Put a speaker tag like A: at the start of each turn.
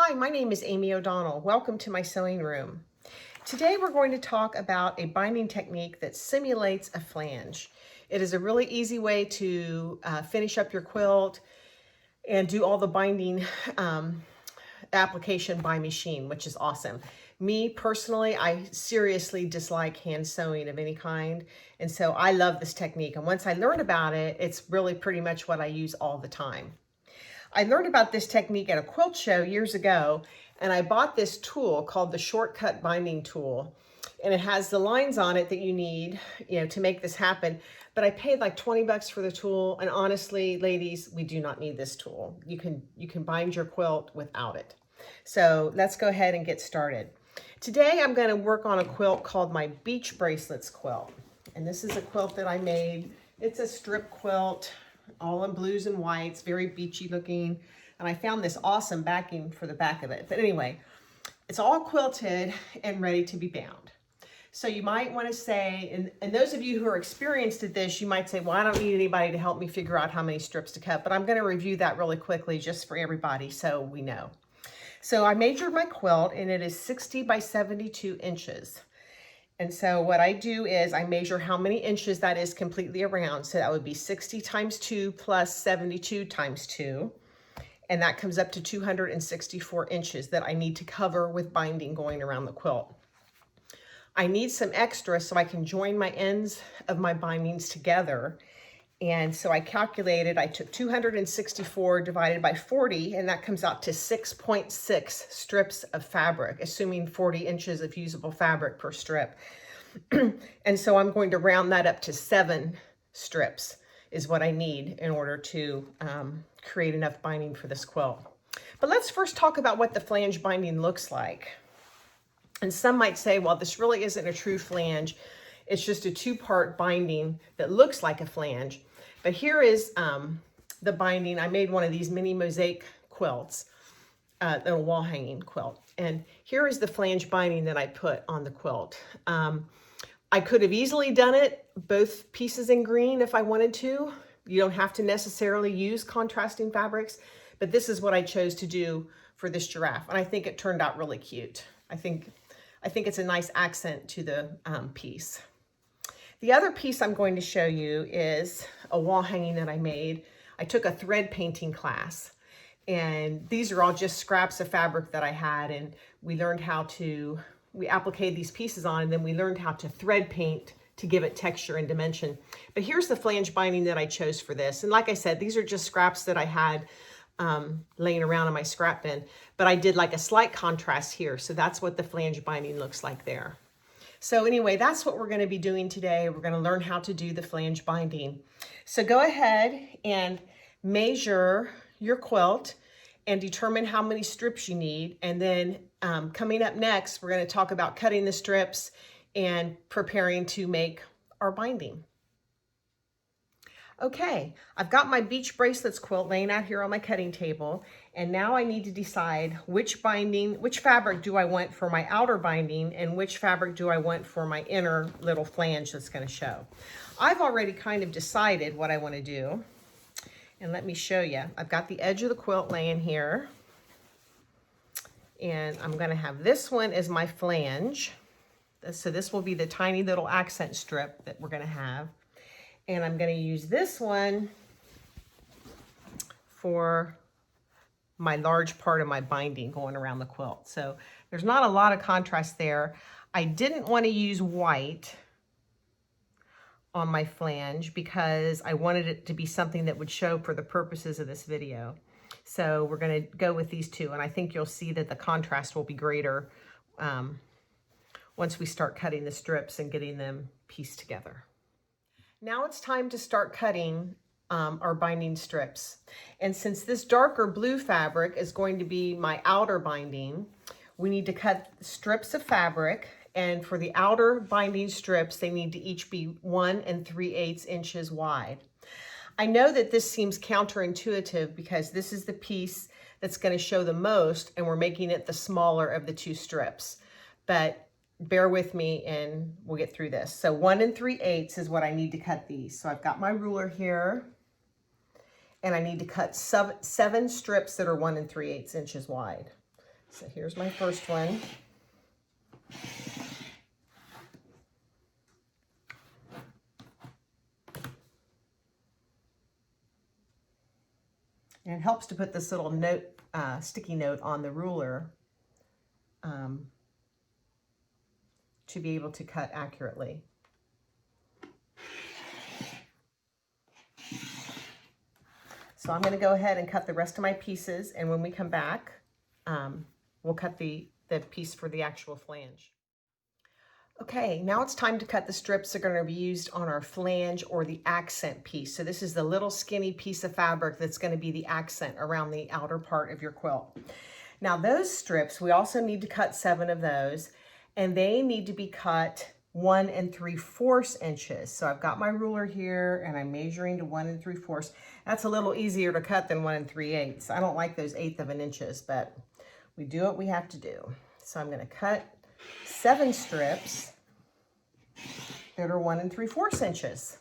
A: Hi, my name is Amy O'Donnell. Welcome to my sewing room. Today we're going to talk about a binding technique that simulates a flange. It is a really easy way to finish up your quilt and do all the binding application by machine, which is awesome. Me personally, I seriously dislike hand sewing of any kind, and so I love this technique. And once I learn about it, it's really pretty much what I use all the time. I learned about this technique at a quilt show years ago, and I bought this tool called the Shortcut Binding Tool. And it has the lines on it that you need, to make this happen. But I paid like 20 bucks for the tool, and honestly, ladies, we do not need this tool. You can bind your quilt without it. So let's go ahead and get started. Today I'm going to work on a quilt called my Beach Bracelets quilt. And this is a quilt that I made. It's a strip quilt, all in blues and whites, very beachy looking. And I found this awesome backing for the back of it. But anyway, it's all quilted and ready to be bound. So you might want to say, and those of you who are experienced at this, you might say, well, I don't need anybody to help me figure out how many strips to cut, but I'm going to review that really quickly just for everybody so we know. So I measured my quilt and it is 60 by 72 inches. And so what I do is I measure how many inches that is completely around. So that would be 60 times 2 plus 72 times 2. And that comes up to 264 inches that I need to cover with binding going around the quilt. I need some extra so I can join my ends of my bindings together. And so I calculated, I took 264 divided by 40, and that comes out to 6.6 strips of fabric, assuming 40 inches of usable fabric per strip. And so I'm going to round that up to 7 strips is what I need in order to create enough binding for this quilt. But let's first talk about what the flange binding looks like. And some might say, well, this really isn't a true flange. It's just a 2-part binding that looks like a flange. But here is the binding. I made one of these mini mosaic quilts, a wall hanging quilt. And here is the flange binding that I put on the quilt. I could have easily done it, both pieces in green if I wanted to. You don't have to necessarily use contrasting fabrics, but this is what I chose to do for this giraffe. And I think it turned out really cute. I think it's a nice accent to the piece. The other piece I'm going to show you is a wall hanging that I made. I took a thread painting class, and these are all just scraps of fabric that I had, and we appliqued these pieces on, and then we learned how to thread paint to give it texture and dimension. But here's the flange binding that I chose for this. And like I said, these are just scraps that I had laying around in my scrap bin, but I did like a slight contrast here. So that's what the flange binding looks like there. So anyway, that's what we're going to be doing today. We're going to learn how to do the flange binding. So go ahead and measure your quilt and determine how many strips you need. And then coming up next, we're going to talk about cutting the strips and preparing to make our binding. Okay, I've got my Beach Bracelets quilt laying out here on my cutting table, and now I need to decide which fabric do I want for my outer binding and which fabric do I want for my inner little flange that's going to show. I've already kind of decided what I want to do, and let me show you. I've got the edge of the quilt laying here, and I'm going to have this one as my flange. So this will be the tiny little accent strip that we're going to have. And I'm going to use this one for my large part of my binding going around the quilt. So there's not a lot of contrast there. I didn't want to use white on my flange because I wanted it to be something that would show for the purposes of this video. So we're going to go with these two. And I think you'll see that the contrast will be greater once we start cutting the strips and getting them pieced together. Now it's time to start cutting our binding strips. And since this darker blue fabric is going to be my outer binding, we need to cut strips of fabric. And for the outer binding strips, they need to each be 1 3/8 inches wide. I know that this seems counterintuitive because this is the piece that's going to show the most, and we're making it the smaller of the 2 strips. But bear with me and we'll get through this. So 1 3/8 is what I need to cut these. So I've got my ruler here, and I need to cut 7 strips that are 1 3/8 inches wide. So here's my first one. And it helps to put this little note, sticky note on the ruler to be able to cut accurately. So I'm going to go ahead and cut the rest of my pieces, and when we come back, we'll cut the piece for the actual flange. Okay, now it's time to cut the strips that are going to be used on our flange or the accent piece. So this is the little skinny piece of fabric that's going to be the accent around the outer part of your quilt. Now those strips, we also need to cut 7 of those, and they need to be cut 1 3/4 inches. So I've got my ruler here and I'm measuring to 1 3/4. That's a little easier to cut than 1 3/8. I don't like those 1/8 of an inches, but we do what we have to do. So I'm going to cut 7 strips that are 1 3/4 inches.